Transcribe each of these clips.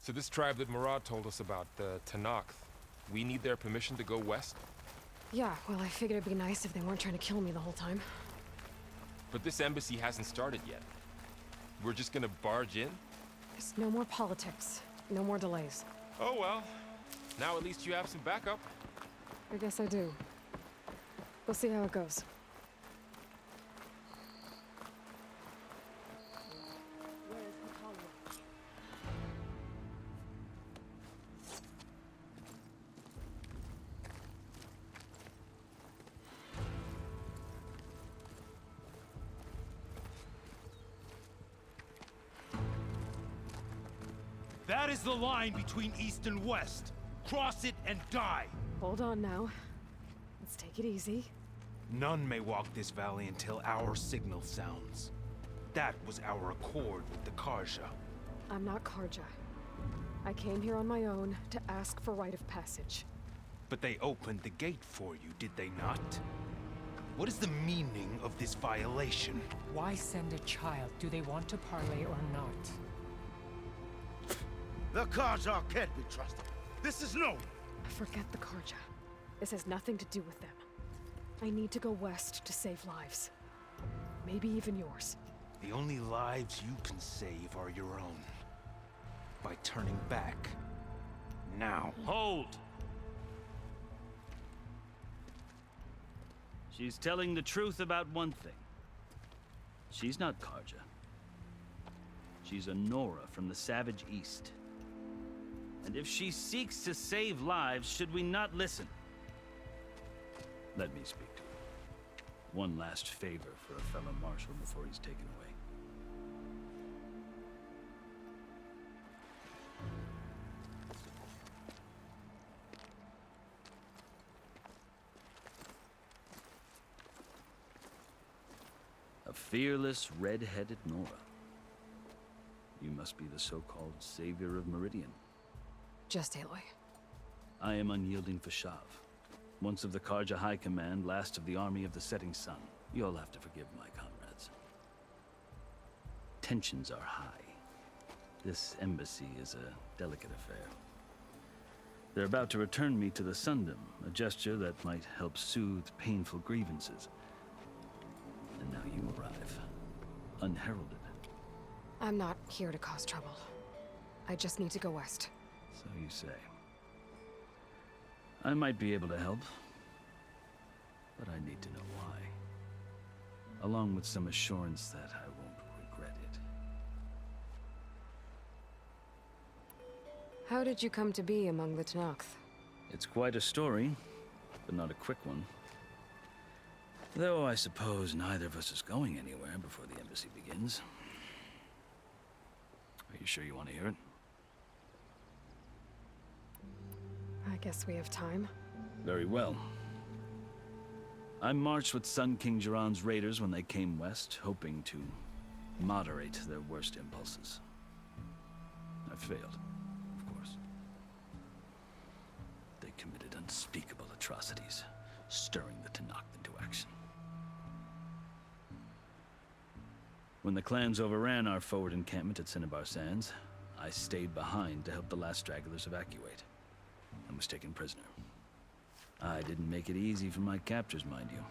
So this tribe that Murad told us about, the Tanakh, we need their permission to go west? Yeah, well, I figured it'd be nice if they weren't trying to kill me the whole time. But this embassy hasn't started yet. We're just gonna barge in? There's no more politics. No more delays. Oh well. Now at least you have some backup. I guess I do. We'll see how it goes. That is the line between East and West. Cross it and die. Hold on now. Let's take it easy. None may walk this valley until our signal sounds. That was our accord with the Karja. I'm not Karja. I came here on my own to ask for rite of passage. But they opened the gate for you, did they not? What is the meaning of this violation? Why send a child? Do they want to parley or not? The Karja can't be trusted. This is no. Forget the Karja. This has nothing to do with them. I need to go west to save lives. Maybe even yours. The only lives you can save are your own. By turning back. Now. Hold! She's telling the truth about one thing. She's not Karja. She's a Nora from the Savage East. And if she seeks to save lives, should we not listen? Let me speak to her. One last favor for a fellow marshal before he's taken away. A fearless, red-headed Nora. You must be the so-called savior of Meridian. Just Aloy. I am unyielding Fashav. Once of the Karja High Command, last of the army of the setting sun. You'll have to forgive my comrades. Tensions are high. This embassy is a delicate affair. They're about to return me to the Sundom, a gesture that might help soothe painful grievances. And now you arrive, unheralded. I'm not here to cause trouble. I just need to go west. So you say. I might be able to help, but I need to know why. Along with some assurance that I won't regret it. How did you come to be among the Tanakh? It's quite a story, but not a quick one. Though I suppose neither of us is going anywhere before the embassy begins. Are you sure you want to hear it? I guess we have time. Very well. I marched with Sun King Jiran's raiders when they came west, hoping to moderate their worst impulses. I failed, of course. They committed unspeakable atrocities, stirring the Tanakh into action. When the clans overran our forward encampment at Cinnabar Sands, I stayed behind to help the last stragglers evacuate, and was taken prisoner. I didn't make it easy for my captors, mind you.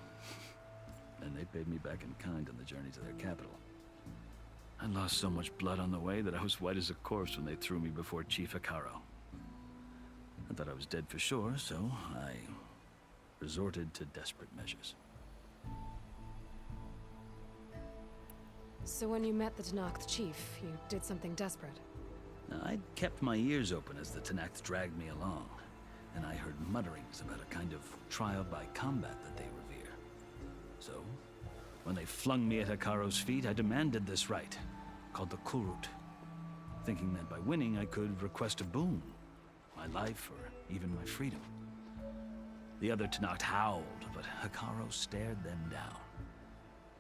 And they paid me back in kind on the journey to their capital. I lost so much blood on the way that I was white as a corpse when they threw me before Chief Hikaro. I thought I was dead for sure, so I resorted to desperate measures. So when you met the Tanakh chief, you did something desperate? Now, I'd kept my ears open as the Tanakh dragged me along, and I heard mutterings about a kind of trial by combat that they revere. So, when they flung me at Hikaro's feet, I demanded this right, called the Kurut, thinking that by winning I could request a boon, my life or even my freedom. The other Tanakh howled, but Hikaro stared them down,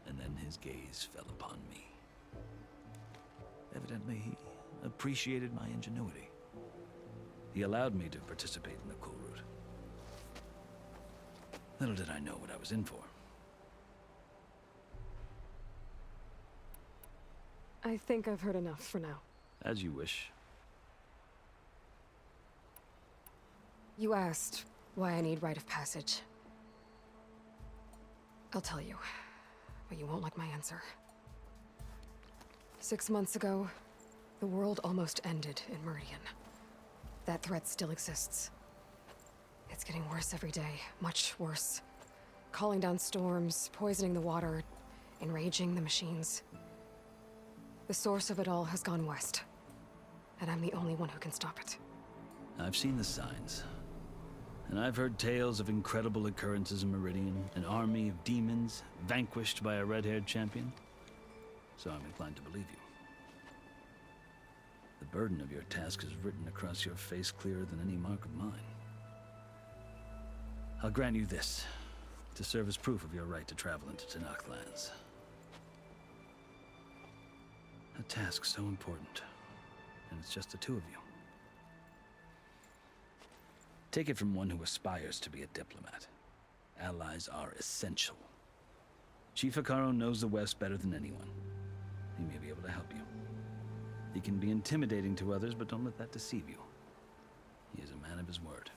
and then his gaze fell upon me. Evidently, he appreciated my ingenuity. He allowed me to participate in the Kurut. Little did I know what I was in for. I think I've heard enough for now. As you wish. You asked why I need rite of passage. I'll tell you, but you won't like my answer. 6 months ago, the world almost ended in Meridian. That threat still exists. It's getting worse every day, much worse. Calling down storms, poisoning the water, enraging the machines. The source of it all has gone west, and I'm the only one who can stop it. I've seen the signs. And I've heard tales of incredible occurrences in Meridian, an army of demons vanquished by a red-haired champion. So I'm inclined to believe you. The burden of your task is written across your face clearer than any mark of mine. I'll grant you this, to serve as proof of your right to travel into Tenakth lands. A task so important, and it's just the two of you. Take it from one who aspires to be a diplomat. Allies are essential. Chief Hekarro knows the West better than anyone. He may be able to help you. He can be intimidating to others, but don't let that deceive you. He is a man of his word.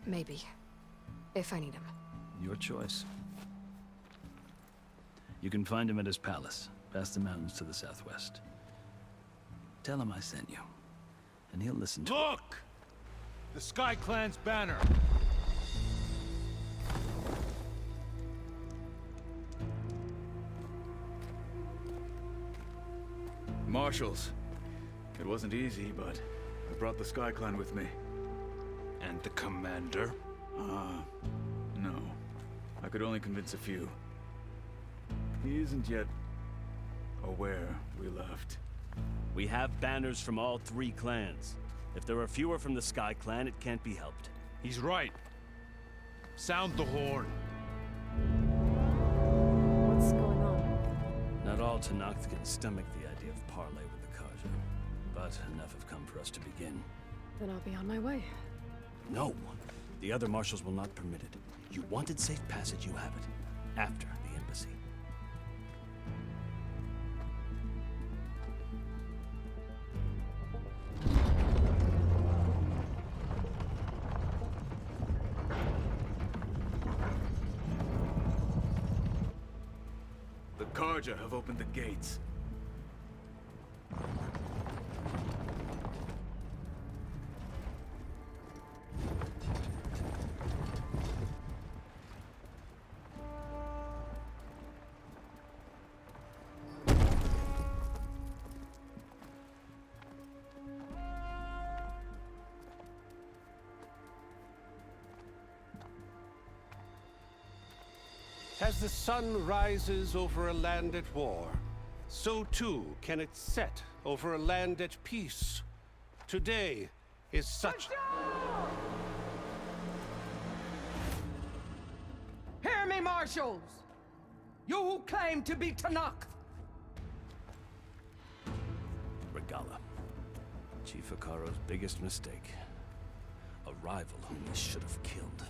Maybe. If I need him. Your choice. You can find him at his palace, past the mountains to the southwest. Tell him I sent you, and he'll listen to Look! The Sky Clan's banner! Marshals. It wasn't easy, but I brought the Sky Clan with me. And the commander? No. I could only convince a few. He isn't yet aware we left. We have banners from all 3 clans. If there are fewer from the Sky Clan, it can't be helped. He's right. Sound the horn. What's going on? Not all Tenakth can stomach the idea of parley with the Karja, but enough have come for us to begin. Then I'll be on my way. No! The other marshals will not permit it. You wanted safe passage, you have it. After the embassy. The Karja have opened the gates. As the sun rises over a land at war, so too can it set over a land at peace. Today is such... Hear me, marshals! You who claim to be Tenakth! Regala. Chief Hekarro's biggest mistake. A rival whom he should have killed.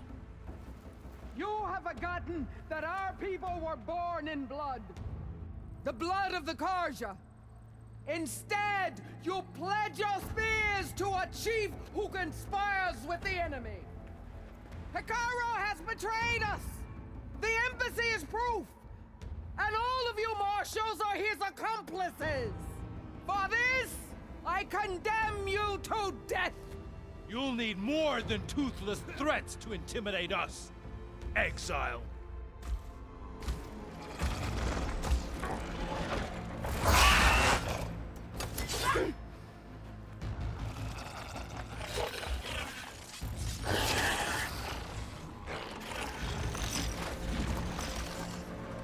You have forgotten that our people were born in blood. The blood of the Karja. Instead, you pledge your spears to a chief who conspires with the enemy. Hekarro has betrayed us. The embassy is proof. And all of you marshals are his accomplices. For this, I condemn you to death. You'll need more than toothless threats to intimidate us. Exile.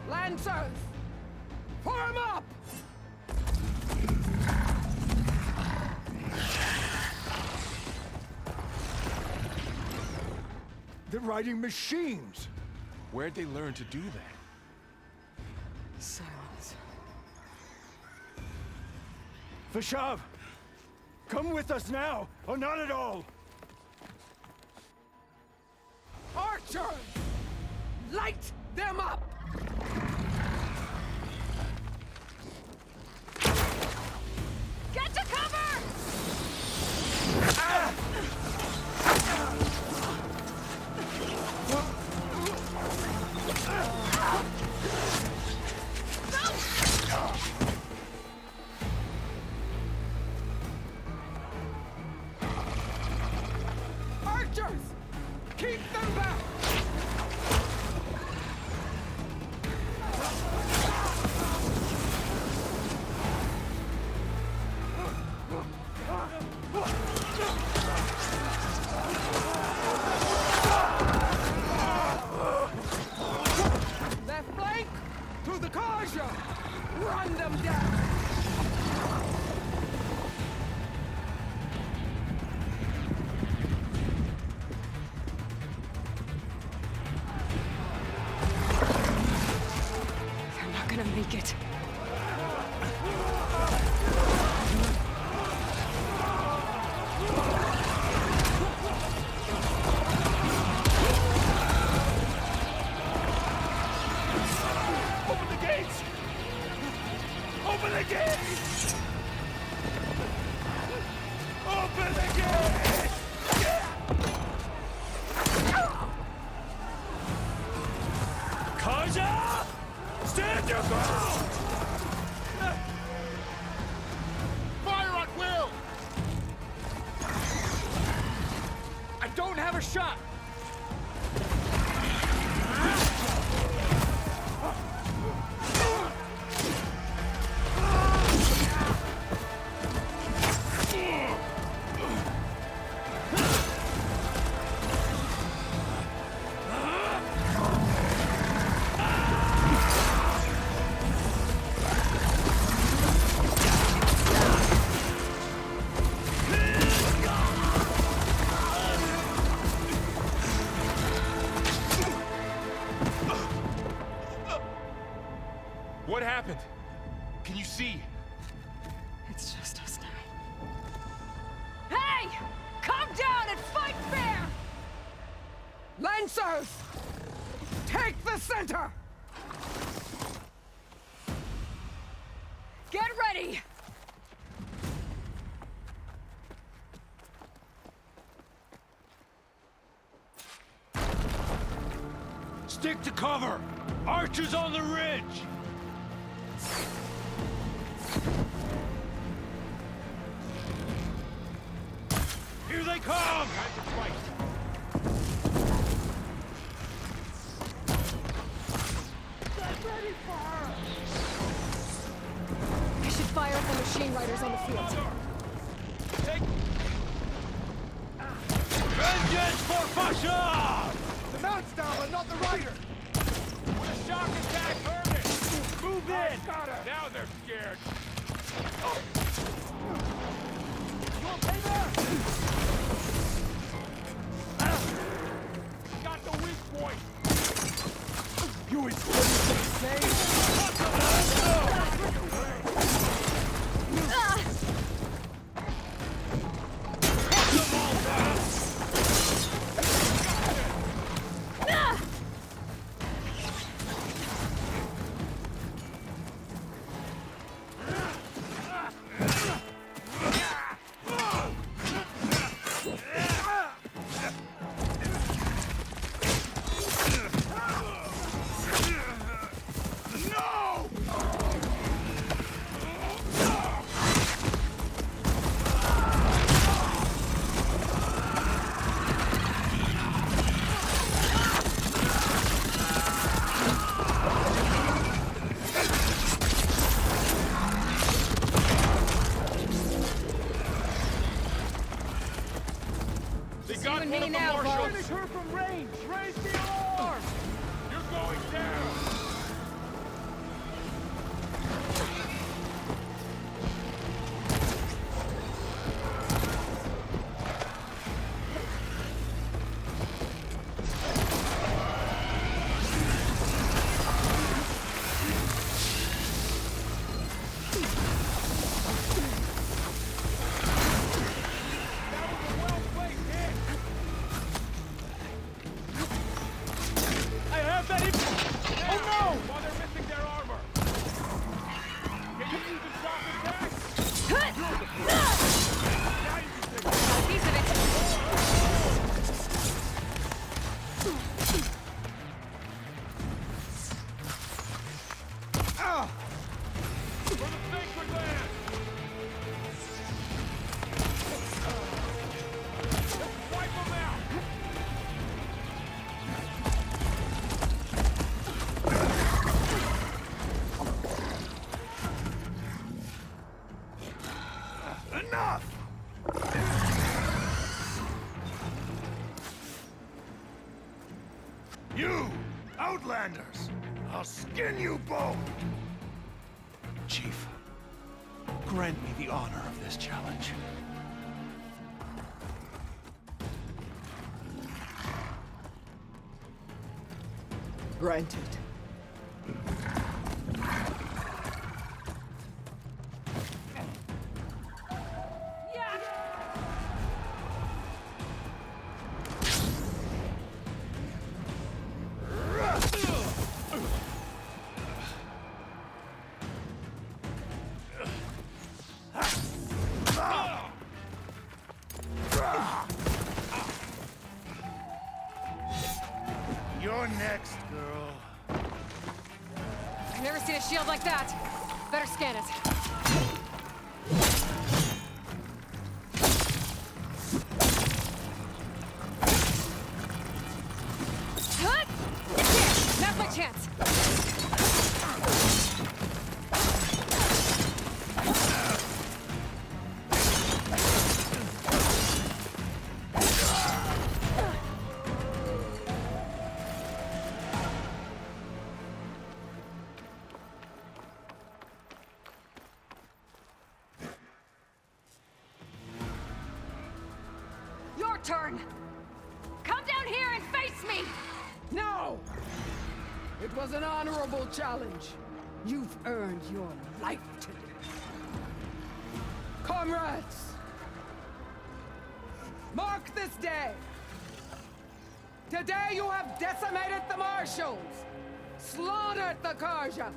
Lancers, form up! They're riding machines! Where'd they learn to do that? Silence. Vashav! Come with us now, or not at all! Archers! Light them up! Get to cover! Ah! archers! Keep them back! Left flank! To the Karja! Run them down! They're not gonna make it. Open the gates! Open the gates! Open the gates! Kaja! Stand your ground! Fire at will! I don't have a shot! What happened? Can you see? It's just us now. Hey! Come down and fight fair! Lancers! Take the center! Get ready! Stick to cover! Archers on the ridge! Here they come! I should fire at the machine riders on the field. Vengeance for Pasha! The mount's down, but not the rider! The shock attack, Herman! Move in! Got her! Now they're scared. You okay there? Got the weak point. You ain't Got one of the marshals! Finish her from range! Raise the alarm! You're going down! I have that in... Oh no! You! Outlanders! I'll skin you both! Chief, grant me the honor of this challenge. Granted. You're next, girl. I've never seen a shield like that. Better scan it. What? There! Now's my chance. Your turn! Come down here and face me! No! It was an honorable challenge. You've earned your life today. Comrades! Mark this day! Today you have decimated the Marshals! Slaughtered the Karja!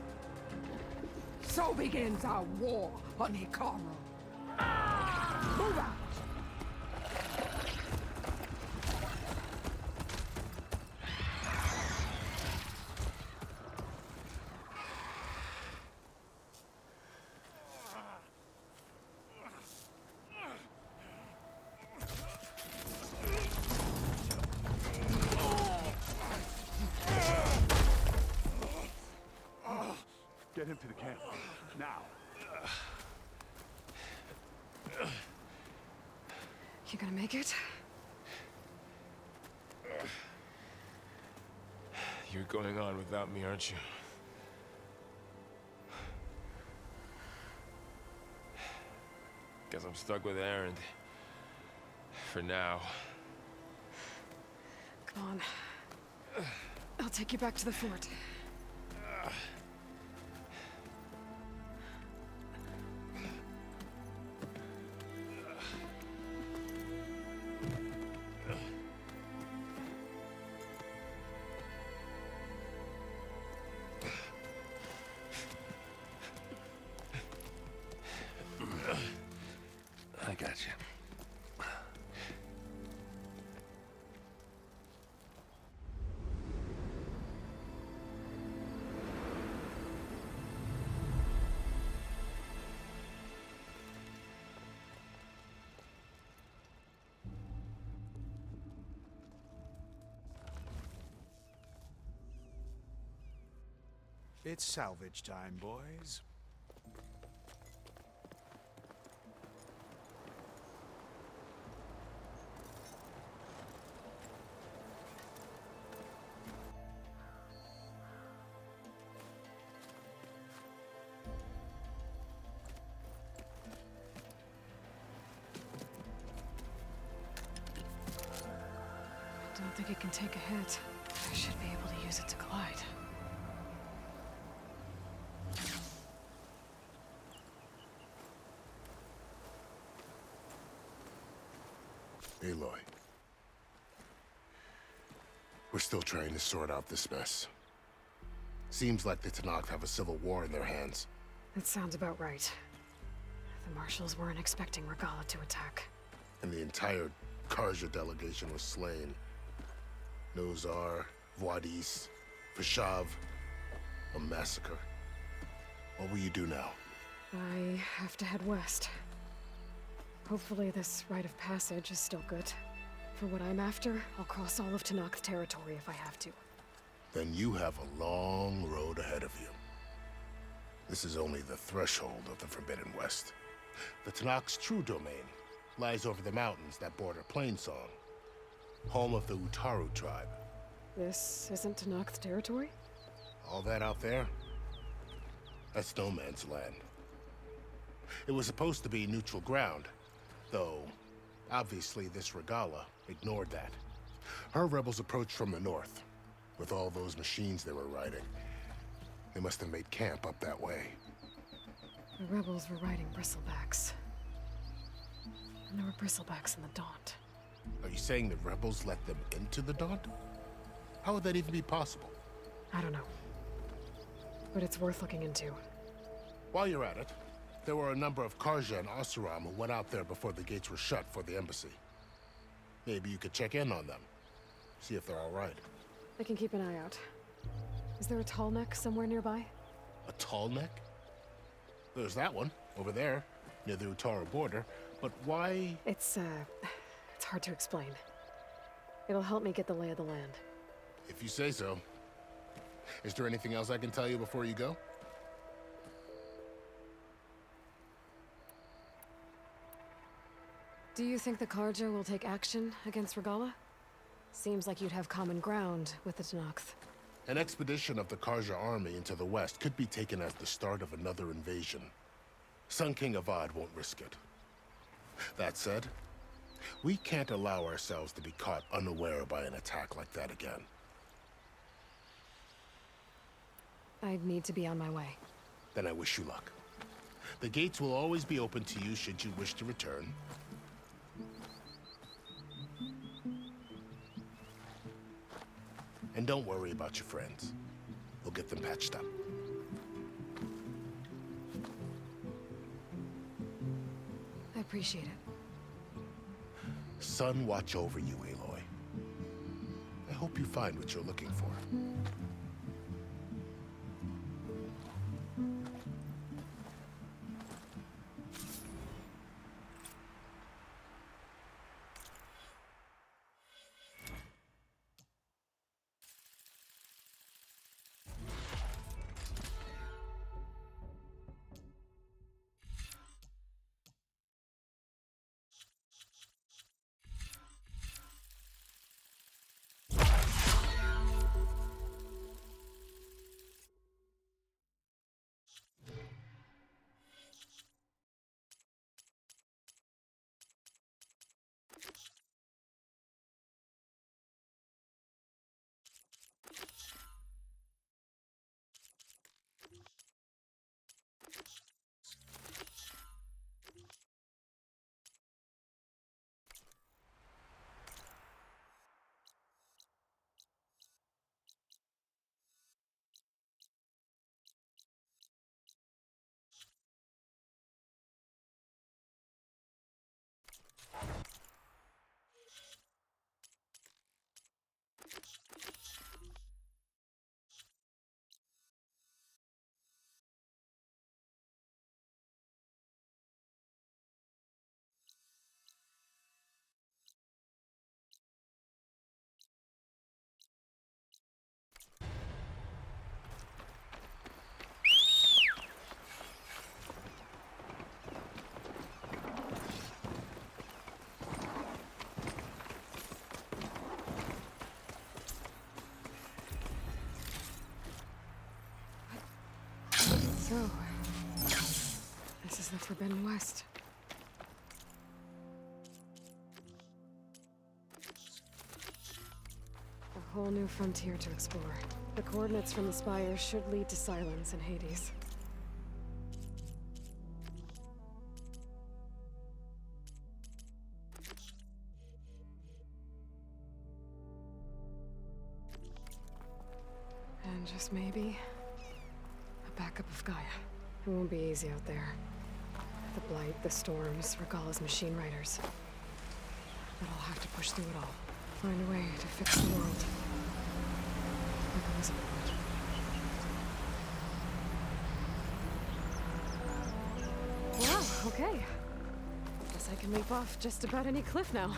So begins our war on Hikaru. Move out! Get him to the camp. Now. You gonna make it? You're going on without me, aren't you? Guess I'm stuck with Aaron. For now. Come on. I'll take you back to the fort. I got you. It's salvage time, boys. Don't think it can take a hit. I should be able to use it to glide. Aloy. We're still trying to sort out this mess. Seems like the Tenakth have a civil war in their hands. That sounds about right. The Marshals weren't expecting Regala to attack. And the entire Karja delegation was slain. Nozar, Voidis, Vashav. A massacre. What will you do now? I have to head west. Hopefully this rite of passage is still good. For what I'm after, I'll cross all of Tenakth territory if I have to. Then you have a long road ahead of you. This is only the threshold of the Forbidden West. The Tenakth's true domain lies over the mountains that border Plainsong, home of the Utaru tribe. This isn't Tenakth's territory? All that out there? That's no man's land. It was supposed to be neutral ground, though obviously this Regala ignored that. Her rebels approached from the north. With all those machines they were riding, they must have made camp up that way. The rebels were riding bristlebacks. And there were bristlebacks in the Daunt. Are you saying the rebels let them into the Daunt? How would that even be possible? I don't know. But it's worth looking into. While you're at it, there were a number of Karja and Oseram who went out there before the gates were shut for the embassy. Maybe you could check in on them. See if they're all right. I can keep an eye out. Is there a tall neck somewhere nearby? A tall neck? There's that one, over there, near the Utara border. But why? It's hard to explain. It'll help me get the lay of the land. If you say so. Is there anything else I can tell you before you go? Do you think the Karja will take action against Regala? Seems like you'd have common ground with the Tenakth. An expedition of the Karja army into the west could be taken as the start of another invasion. Sun King Avad won't risk it. That said, we can't allow ourselves to be caught unaware by an attack like that again. I'd need to be on my way. Then I wish you luck. The gates will always be open to you should you wish to return. And don't worry about your friends. We'll get them patched up. I appreciate it. Sun watch over you, Aloy. I hope you find what you're looking for. So, this is the Forbidden West. A whole new frontier to explore. The coordinates from the spire should lead to Silence and Hades. And just maybe backup of Gaia. It won't be easy out there. The Blight, the Storms, Regala's machine riders. But I'll have to push through it all. Find a way to fix the world. Like Elizabeth would. Wow, okay. Guess I can leap off just about any cliff now.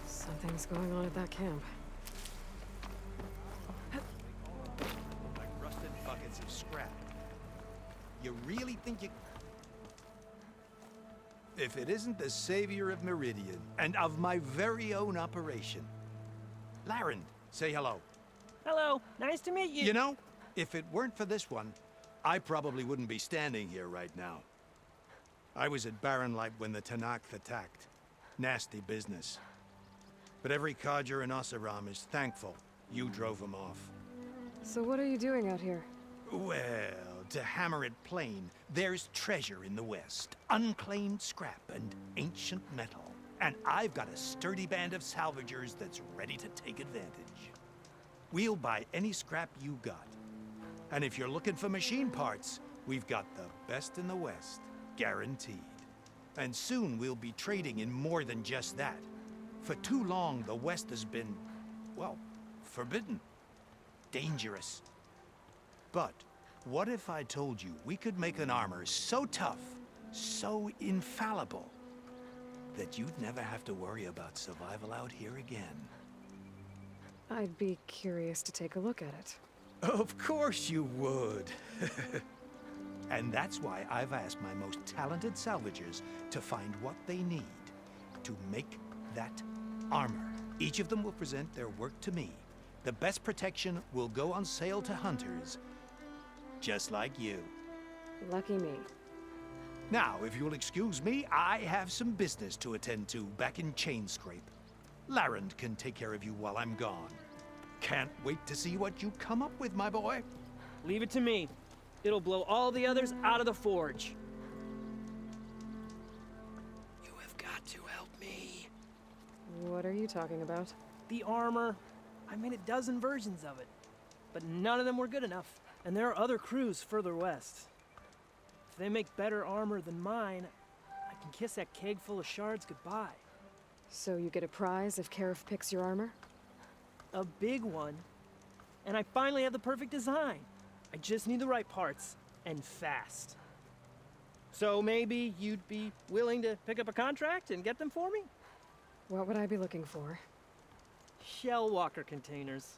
Something's going on at that camp. Scrap. You really think you... if it isn't the savior of Meridian and of my very own operation. Laren, say hello. Hello, nice to meet you. You know, if it weren't for this one, I probably wouldn't be standing here right now. I was at Barrenlight when the Tanakh attacked. Nasty business. But every codger in Oseram is thankful you drove him off. So what are you doing out here? Well, to hammer it plain, there's treasure in the West. Unclaimed scrap and ancient metal. And I've got a sturdy band of salvagers that's ready to take advantage. We'll buy any scrap you got. And if you're looking for machine parts, we've got the best in the West, guaranteed. And soon we'll be trading in more than just that. For too long, the West has been, well, forbidden. Dangerous. But what if I told you we could make an armor so tough, so infallible, that you'd never have to worry about survival out here again? I'd be curious to take a look at it. Of course you would. And that's why I've asked my most talented salvagers to find what they need to make that armor. Each of them will present their work to me. The best protection will go on sale to hunters, just like you. Lucky me. Now, if you'll excuse me, I have some business to attend to back in Chainscrape. Laren can take care of you while I'm gone. Can't wait to see what you come up with, my boy. Leave it to me. It'll blow all the others out of the forge. You have got to help me. What are you talking about? The armor. I made a dozen versions of it, but none of them were good enough. And there are other crews further west. If they make better armor than mine, I can kiss that keg full of shards goodbye. So you get a prize if Karif picks your armor? A big one. And I finally have the perfect design. I just need the right parts, and fast. So maybe you'd be willing to pick up a contract and get them for me? What would I be looking for? Shell walker containers.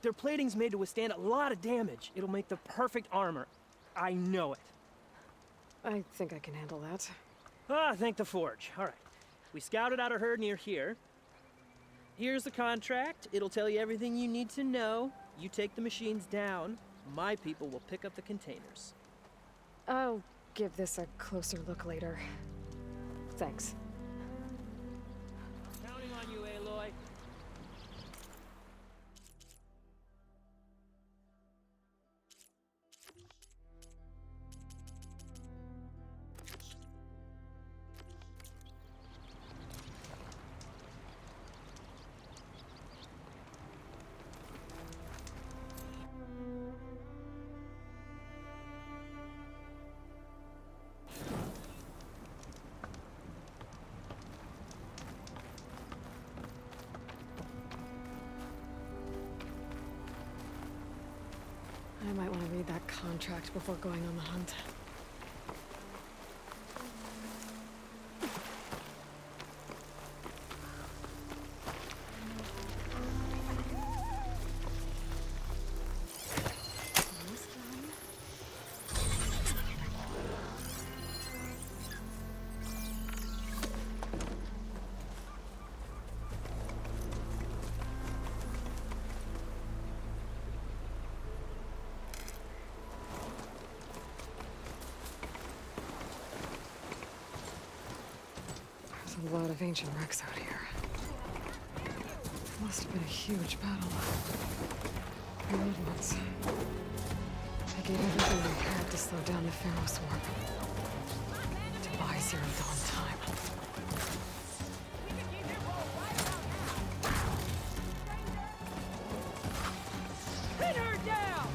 Their plating's made to withstand a lot of damage. It'll make the perfect armor. I know it. I think I can handle that. Ah, thank the forge. All right. We scouted out a herd near here. Here's the contract. It'll tell you everything you need to know. You take the machines down. My people will pick up the containers. I'll give this a closer look later. Thanks. Counting on you, Aloy. I might want to read that contract before going on the hunt. There's a lot of ancient wrecks out here. Must have been a huge battle. The old ones. They gave everything they had to slow down the Pharaoh swarm. To buy Zero Dawn time. Pin her down!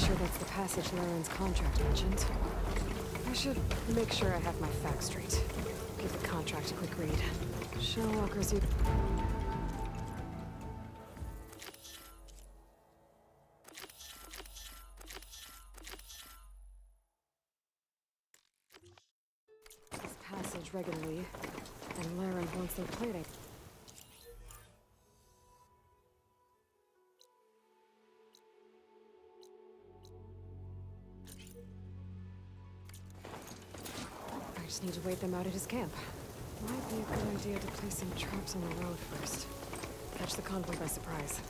sure that's the passage Laren's contract mentioned. I should make sure I have my facts straight. Give the contract a quick read. Shellwalkers, you... This passage regularly, and Laren wants their plating. I just need to wait them out at his camp. Might be a good idea to place some traps on the road first. Catch the convoy by surprise.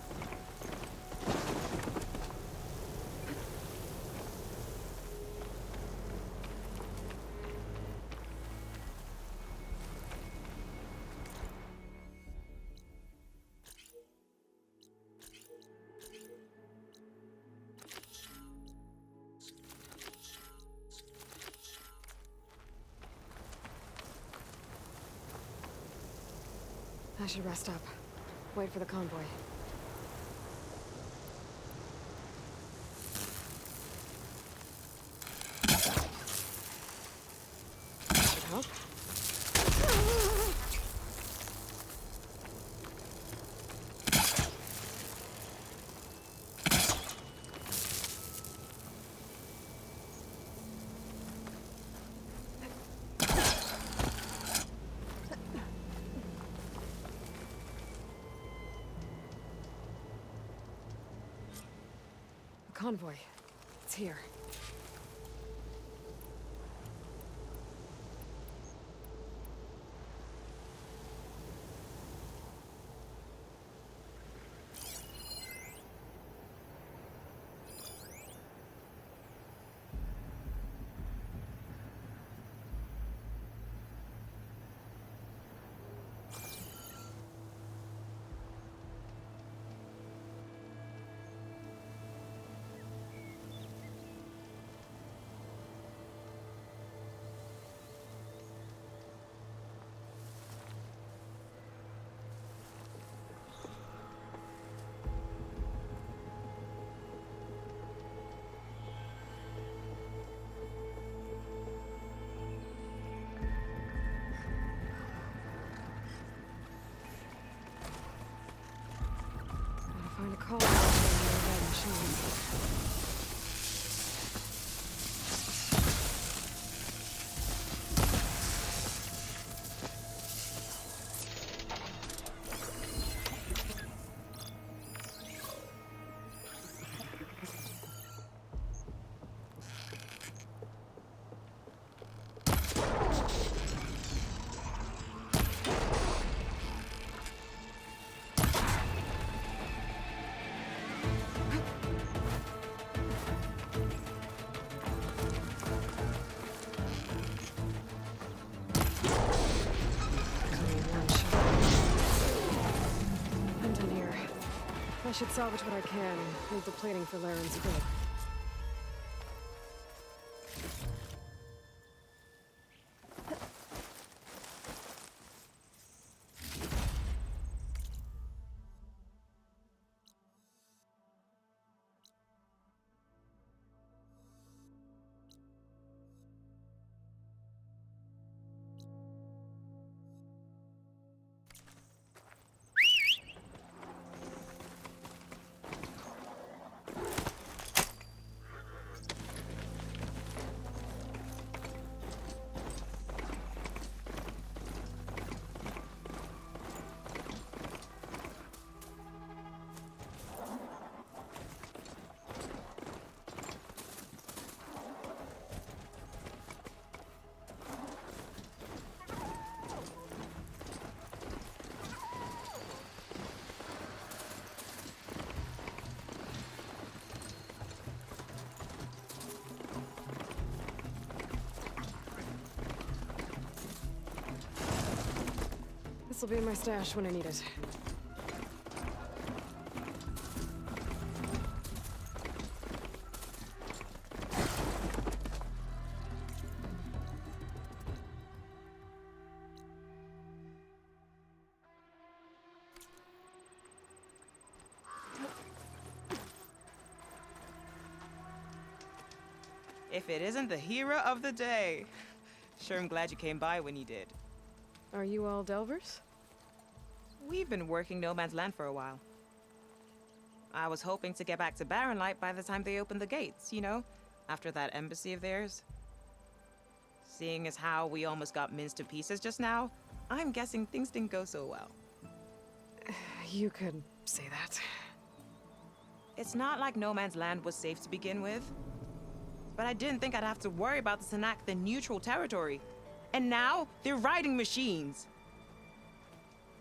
I should rest up. Wait for the convoy. Should help. Convoy. It's here. Find a call out near the machines. I should salvage what I can and leave the plating for Laren's crew. This will be in my stash when I need it. If it isn't the hero of the day. Sure, I'm glad you came by when you did. Are you all Delvers? We've been working No Man's Land for a while. I was hoping to get back to Barren Light by the time they opened the gates, you know? After that embassy of theirs. Seeing as how we almost got minced to pieces just now, I'm guessing things didn't go so well. You could say that. It's not like No Man's Land was safe to begin with. But I didn't think I'd have to worry about the Sanak, the neutral territory. And now, they're riding machines.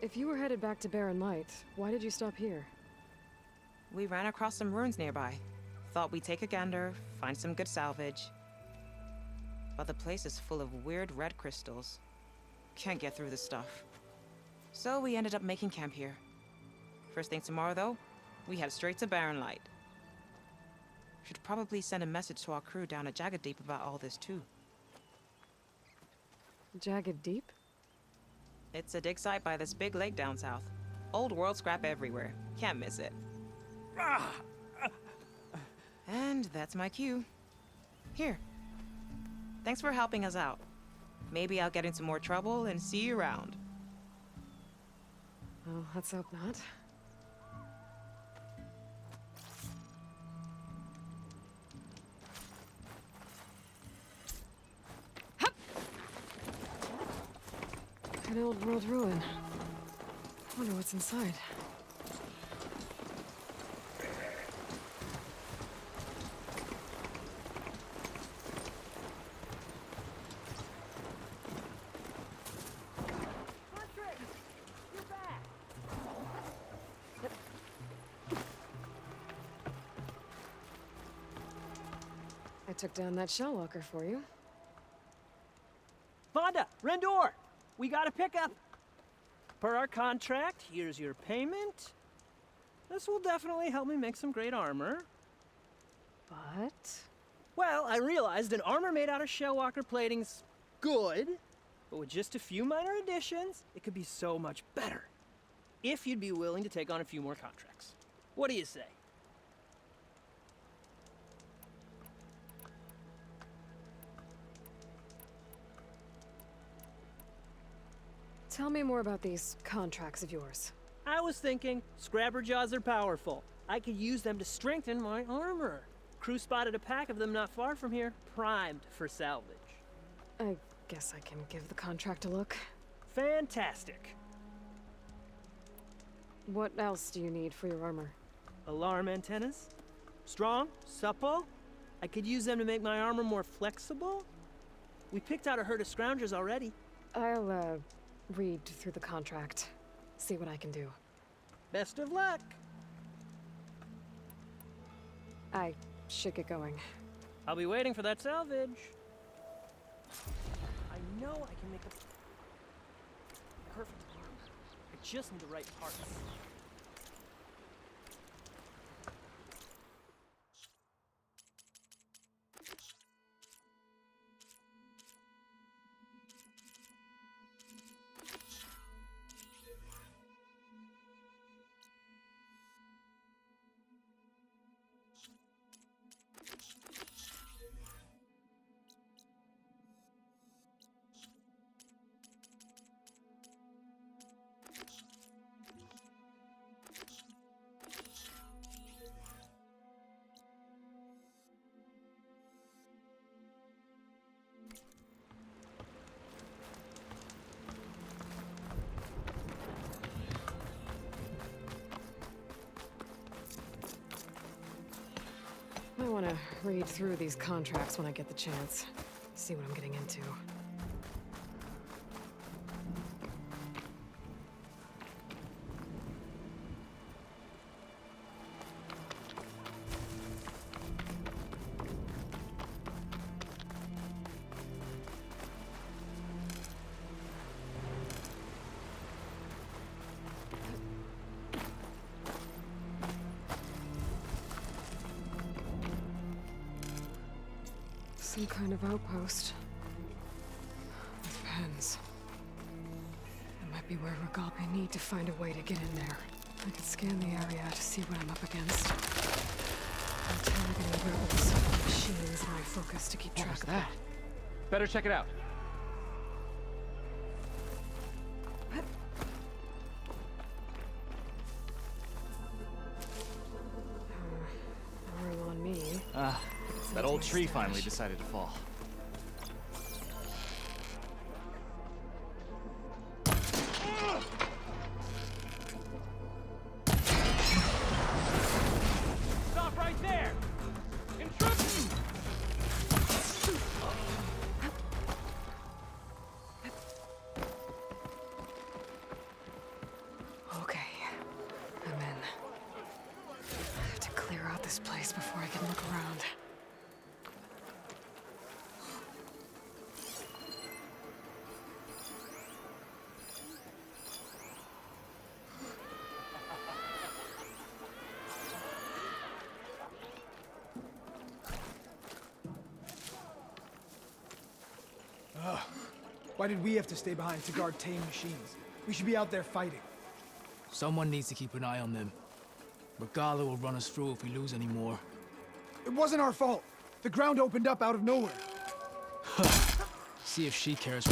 If you were headed back to Barren Light, why did you stop here? We ran across some ruins nearby. Thought we'd take a gander, find some good salvage. But the place is full of weird red crystals. Can't get through the stuff. So we ended up making camp here. First thing tomorrow, though, we head straight to Barren Light. Should probably send a message to our crew down at Jagged Deep about all this, too. Jagged Deep? It's a dig site by this big lake down south. Old world scrap everywhere. Can't miss it. And that's my cue. Here. Thanks for helping us out. Maybe I'll get into more trouble and see you around. Well, let's hope not. An old world ruin. Wonder what's inside. I took down that shell walker for you. Vonda, Rendor! We got a pickup. Per our contract, here's your payment. This will definitely help me make some great armor. But? Well, I realized an armor made out of shellwalker plating's good, but with just a few minor additions, it could be so much better. If you'd be willing to take on a few more contracts. What do you say? Tell me more about these contracts of yours. I was thinking, scrapper jaws are powerful. I could use them to strengthen my armor. Crew spotted a pack of them not far from here, primed for salvage. I guess I can give the contract a look. Fantastic. What else do you need for your armor? Alarm antennas? Strong, supple. I could use them to make my armor more flexible. We picked out a herd of scroungers already. I'll, read through the contract. See what I can do. Best of luck. I should get going. I'll be waiting for that salvage. I know I can make a perfect armor. I just need the right parts. I want to read through these contracts when I get the chance. See what I'm getting into. Some kind of outpost. With pens. It might be where Regala need to find a way to get in there. I could scan the area to see what I'm up against. Interrogating rebels, machines, and my focus to keep Better check it out. Boring on me. That old tree finally decided to fall. Stop right there! Intrusion! Okay, I'm in. I have to clear out this place before I can look around. Why did we have to stay behind to guard tame machines? We should be out there fighting. Someone needs to keep an eye on them. Regala will run us through if we lose any more. It wasn't our fault. The ground opened up out of nowhere. See if she cares.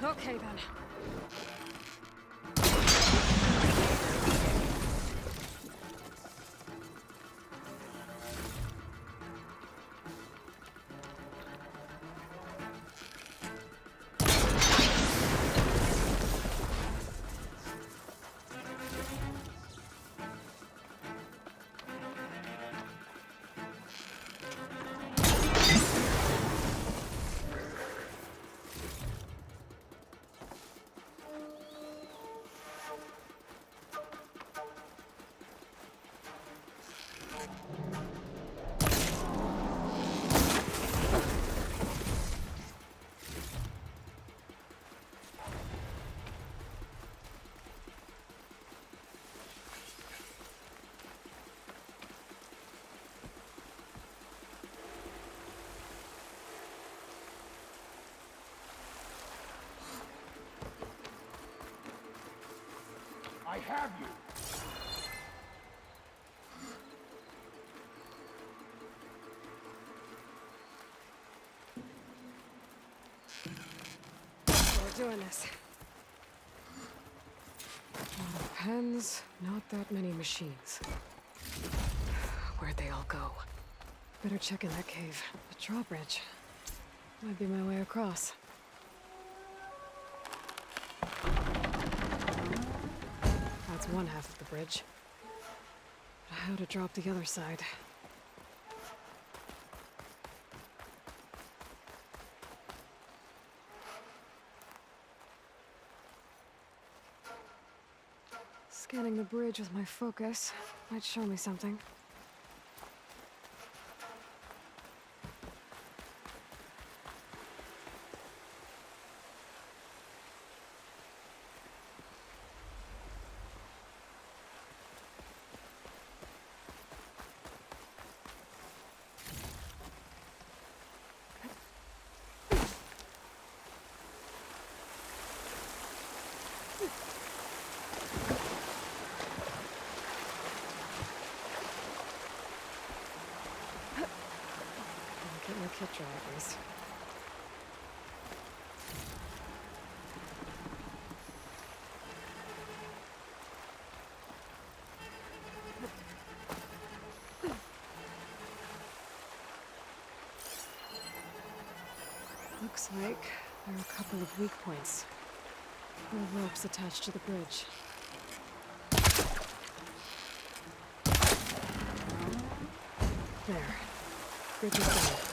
Okay then. I have you. We're doing this. A lot of pens, not that many machines. Where'd they all go? Better check in that cave. The drawbridge. Might be my way across. That's one half of the bridge. But how to drop the other side? Scanning the bridge with my focus might show me something. Get my kit dry at least. Looks like there are a couple of weak points. There are ropes attached to the bridge. There. Bridge is done.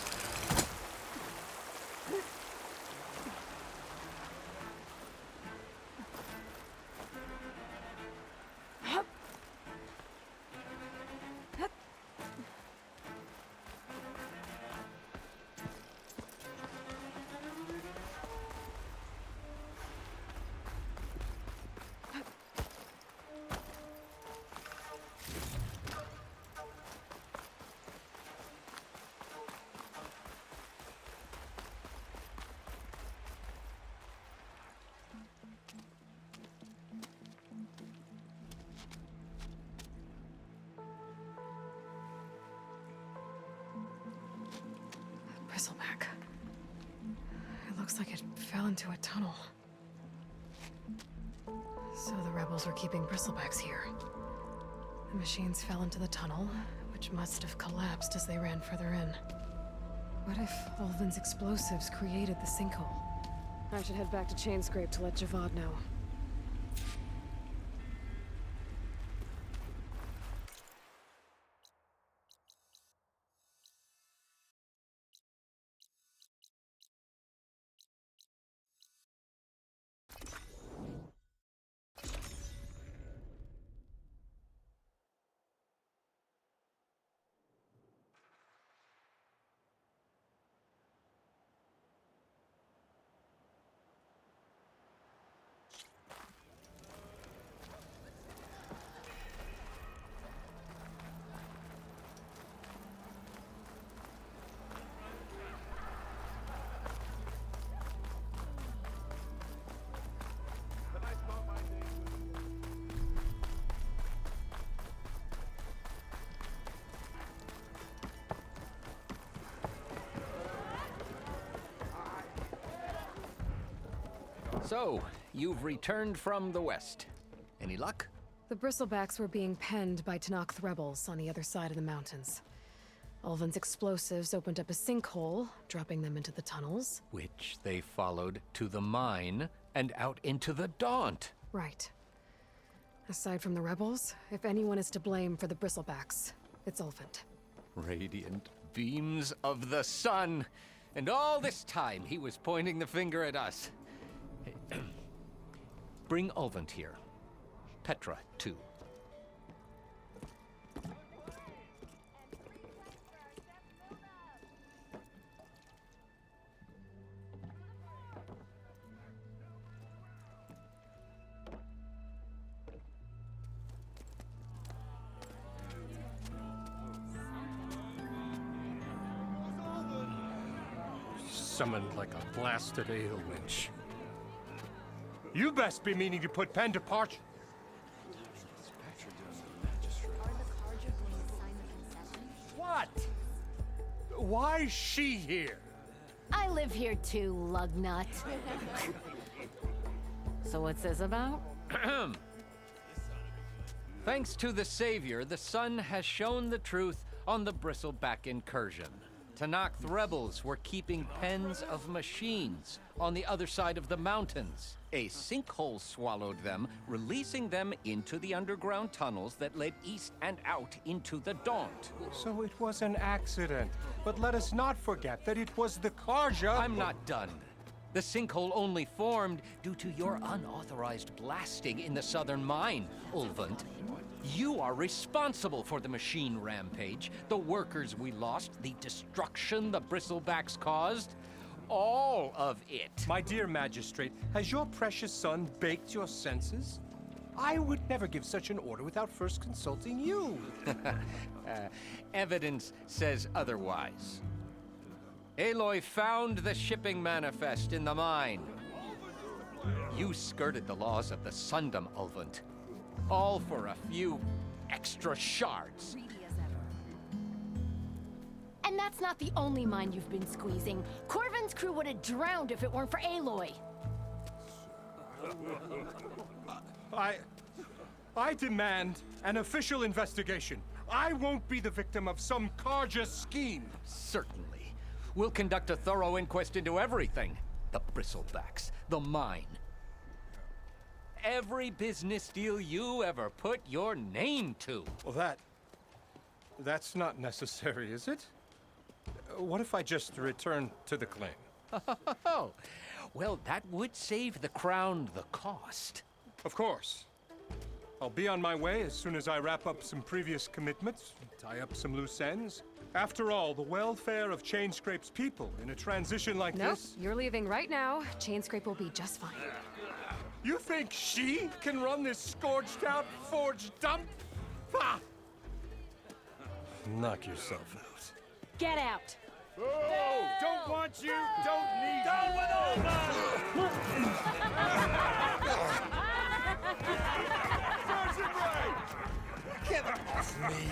Bristleback. It looks like it fell into a tunnel. So the rebels were keeping bristlebacks here. The machines fell into the tunnel, which must have collapsed as they ran further in. What if Ulvin's explosives created the sinkhole? I should head back to Chainscrape to let Javad know. So, you've returned from the west. Any luck? The bristlebacks were being penned by Tanakh rebels on the other side of the mountains. Ulvin's explosives opened up a sinkhole, dropping them into the tunnels. Which they followed to the mine and out into the Daunt. Right. Aside from the rebels, if anyone is to blame for the bristlebacks, it's Ulvin. Radiant beams of the sun. And all this time he was pointing the finger at us. Bring Ulvin here. Petra, too. Summoned like a blasted ale winch. You best be meaning to put pen to parch. What? Why is she here? I live here too, lugnut. So what's this about? Thanks to the Savior, the sun has shown the truth on the bristleback incursion. Tanakh rebels were keeping pens of machines on the other side of the mountains. A sinkhole swallowed them, releasing them into the underground tunnels that led east and out into the Daunt. So it was an accident. But let us not forget that it was the Karja. I'm not done. The sinkhole only formed due to your unauthorized blasting in the southern mine, Ulvin. You are responsible for the machine rampage, the workers we lost, the destruction the bristlebacks caused. All of it. My dear magistrate, has your precious son baked your senses? I would never give such an order without first consulting you. Evidence says otherwise. Aloy found the shipping manifest in the mine. You skirted the laws of the Sundom, Ulvin. All for a few extra shards. And that's not the only mine you've been squeezing. Corvin's crew would have drowned if it weren't for Aloy. I demand an official investigation. I won't be the victim of some Karja scheme. Certainly. We'll conduct a thorough inquest into everything. The bristlebacks, the mine. Every business deal you ever put your name to. Well, that's not necessary, is it? What if I just return to the claim? Oh, well, that would save the Crown the cost. Of course. I'll be on my way as soon as I wrap up some previous commitments, tie up some loose ends. After all, the welfare of Chainscrape's people in a transition like Nope, this... you're leaving right now. Chainscrape will be just fine. You think she can run this scorched-out, forged dump? Ha! Knock yourself out. Get out! Oh, don't want you, don't need you. Down with Sergeant Ray! Get off me!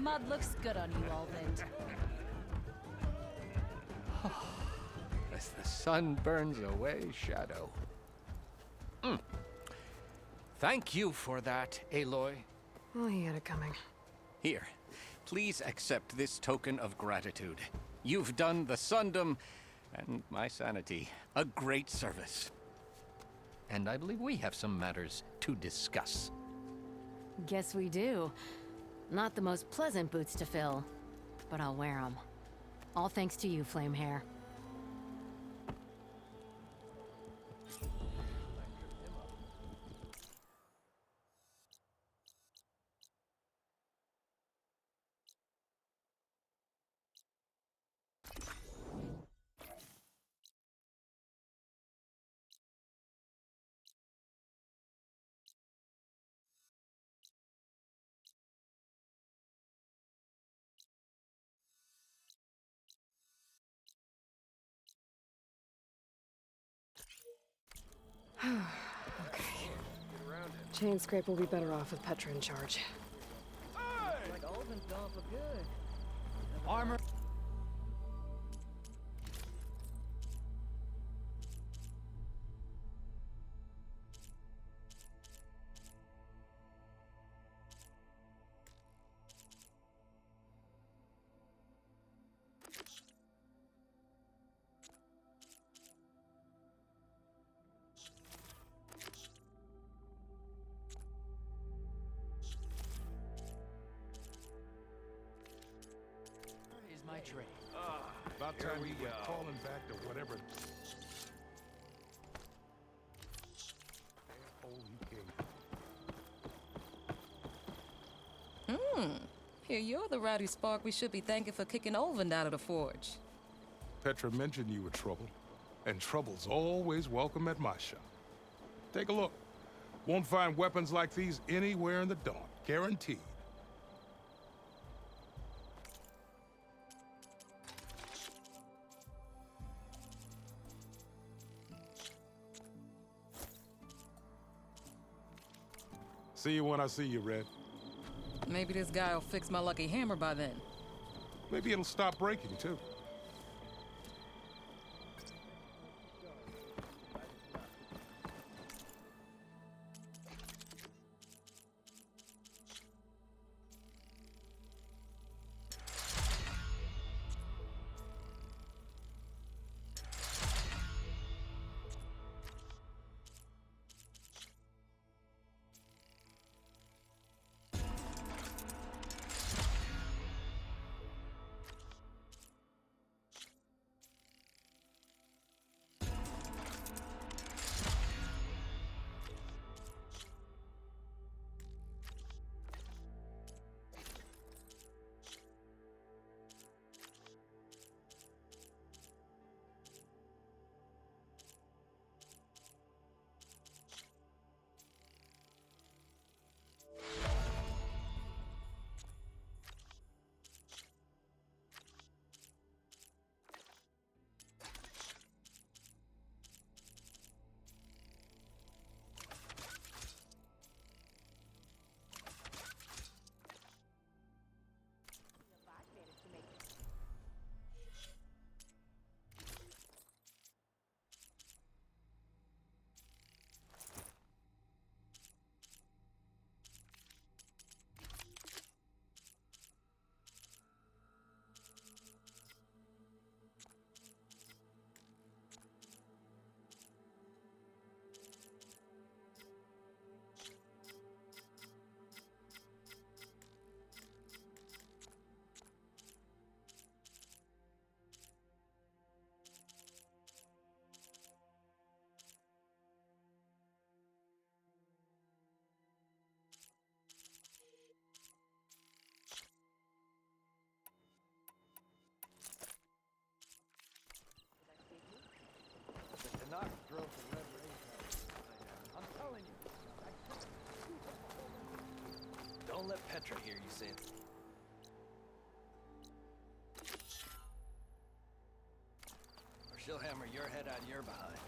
Mud looks good on you, Alvin. As the sun burns away shadow. Thank you for that, Aloy. Well, he had it coming. Here, please accept this token of gratitude. You've done the Sundom and my sanity a great service. And I believe we have some matters to discuss. Guess we do. Not the most pleasant boots to fill, but I'll wear them. All thanks to you, Flamehair. Okay. Chainscrape will be better off with Petra in charge. Like Alvin's gone for good. Armor. Here's my tray. About time we were calling back to whatever. Here, you're the rowdy spark we should be thanking for kicking Olvin out of the forge. Petra mentioned you were trouble, and trouble's always welcome at my shop. Take a look. Won't find weapons like these anywhere in the Dawn. Guaranteed. See you when I see you, Red. Maybe this guy will fix my lucky hammer by then. Maybe it'll stop breaking, too. you say? Or she'll hammer your head out of your behind.